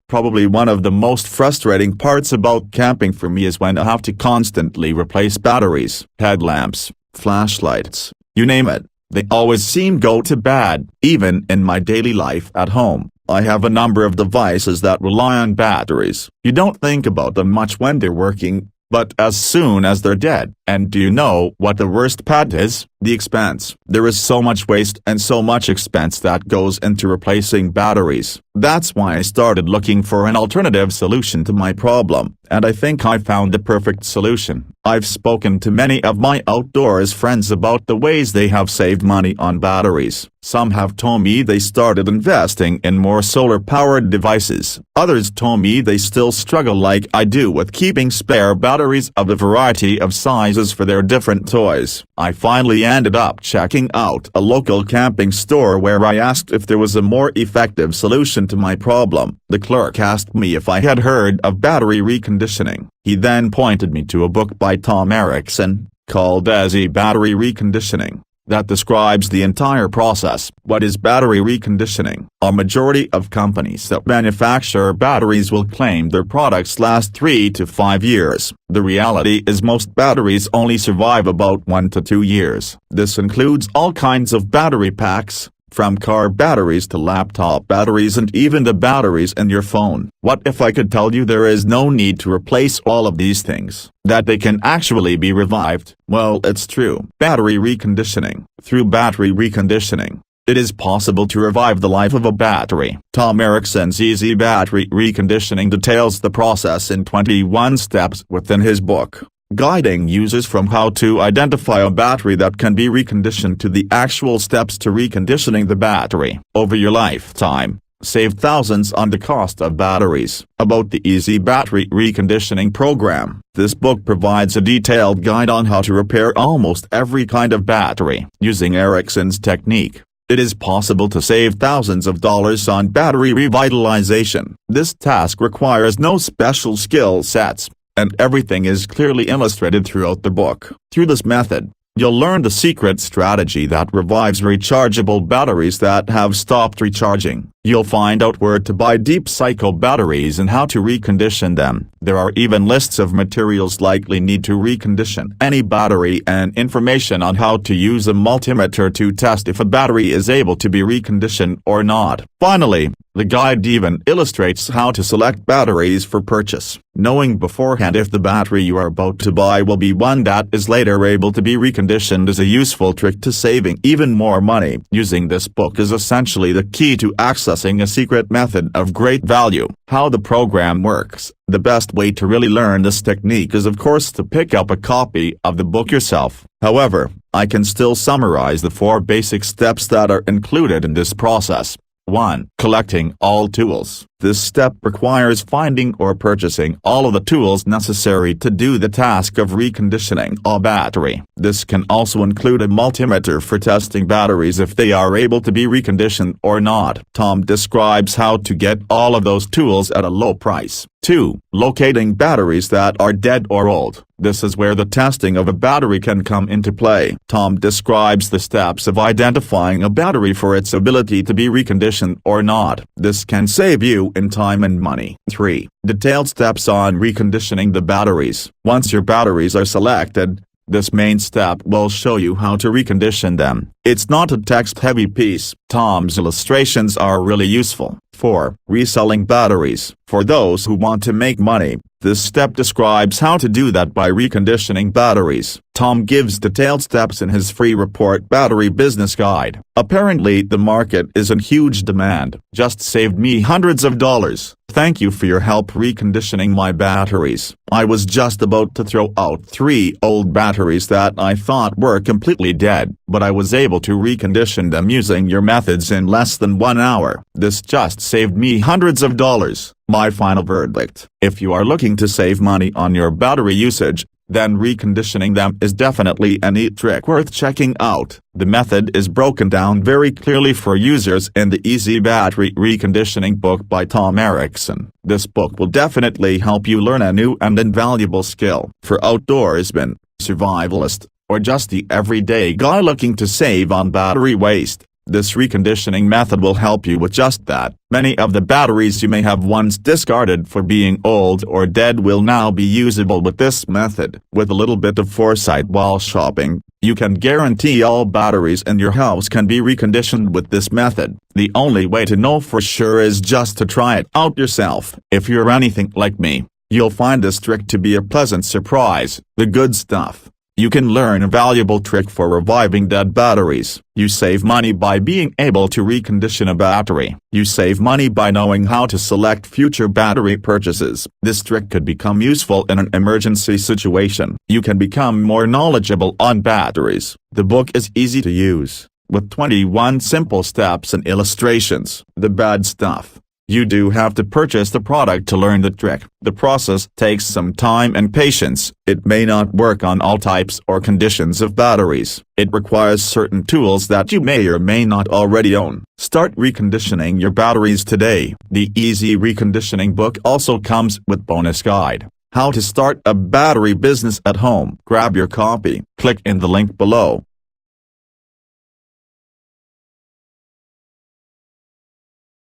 Probably one of the most frustrating parts about camping for me is when I have to constantly replace batteries, headlamps, flashlights, you name it. They always seem go to bad. Even in my daily life at home, I have a number of devices that rely on batteries. You don't think about them much when they're working, but as soon as they're dead. And do you know what the worst part is? The expense. There is so much waste and so much expense that goes into replacing batteries. That's why I started looking for an alternative solution to my problem, and I think I found the perfect solution. I've spoken to many of my outdoors friends about the ways they have saved money on batteries. Some have told me they started investing in more solar-powered devices. Others told me they still struggle like I do with keeping spare batteries of a variety of sizes for their different toys. I finally ended up checking out a local camping store where I asked if there was a more effective solution to my problem. The clerk asked me if I had heard of battery reconditioning. He then pointed me to a book by Ericson, called Easy Battery Reconditioning, that describes the entire process. What is battery reconditioning? A majority of companies that manufacture batteries will claim their products last 3 to 5 years. The reality is most batteries only survive about 1 to 2 years. This includes all kinds of battery packs, from car batteries to laptop batteries and even the batteries in your phone. What if I could tell you there is no need to replace all of these things, that they can actually be revived? Well, it's true. Battery reconditioning. Through battery reconditioning, it is possible to revive the life of a battery. Ericson's Easy Battery Reconditioning details the process in 21 steps within his book, guiding users from how to identify a battery that can be reconditioned to the actual steps to reconditioning the battery. Over your lifetime, save thousands on the cost of batteries. About the Easy Battery Reconditioning program, this book provides a detailed guide on how to repair almost every kind of battery. Using Ericson's technique, it is possible to save thousands of dollars on battery revitalization. This task requires no special skill sets, and everything is clearly illustrated throughout the book. Through this method, you'll learn the secret strategy that revives rechargeable batteries that have stopped recharging. You'll find out where to buy deep cycle batteries and how to recondition them. There are even lists of materials likely need to recondition any battery and information on how to use a multimeter to test if a battery is able to be reconditioned or not. Finally, the guide even illustrates how to select batteries for purchase. Knowing beforehand if the battery you are about to buy will be one that is later able to be reconditioned is a useful trick to saving even more money. Using this book is essentially the key to accessing a secret method of great value. How the program works. The best way to really learn this technique is of course to pick up a copy of the book yourself. However, I can still summarize the 4 basic steps that are included in this process. 1. Collecting all tools. This step requires finding or purchasing all of the tools necessary to do the task of reconditioning a battery. This can also include a multimeter for testing batteries if they are able to be reconditioned or not. Tom describes how to get all of those tools at a low price. 2. Locating batteries that are dead or old. This is where the testing of a battery can come into play. Tom describes the steps of identifying a battery for its ability to be reconditioned or not. This can save you in time and money. 3. Detailed steps on reconditioning the batteries. Once your batteries are selected, this main step will show you how to recondition them. It's not a text-heavy piece. Tom's illustrations are really useful. 4. Reselling batteries. For those who want to make money, this step describes how to do that by reconditioning batteries. Tom gives detailed steps in his free report Battery Business Guide. Apparently the market is in huge demand. Just saved me hundreds of dollars. Thank you for your help reconditioning my batteries. I was just about to throw out 3 old batteries that I thought were completely dead, but I was able to recondition them using your methods in less than 1 hour. This just saved me hundreds of dollars. My final verdict: if you are looking to save money on your battery usage, then reconditioning them is definitely a neat trick worth checking out. The method is broken down very clearly for users in the Easy Battery Reconditioning book by Tom Ericson. This book will definitely help you learn a new and invaluable skill. For outdoorsmen, survivalist, or just the everyday guy looking to save on battery waste, This reconditioning method will help you with just that. Many of the batteries you may have once discarded for being old or dead will now be usable with this method. With a little bit of foresight while shopping, you can guarantee all batteries in your house can be reconditioned with this method. The only way to know for sure is just to try it out yourself. If you're anything like me, you'll find this trick to be a pleasant surprise. The good stuff. You can learn a valuable trick for reviving dead batteries. You save money by being able to recondition a battery. You save money by knowing how to select future battery purchases. This trick could become useful in an emergency situation. You can become more knowledgeable on batteries. The book is easy to use, with 21 simple steps and illustrations. The bad stuff. You do have to purchase the product to learn the trick. The process takes some time and patience. It may not work on all types or conditions of batteries. It requires certain tools that you may or may not already own. Start reconditioning your batteries today. The Easy Reconditioning book also comes with bonus guide. How to start a battery business at home. Grab your copy. Click in the link below.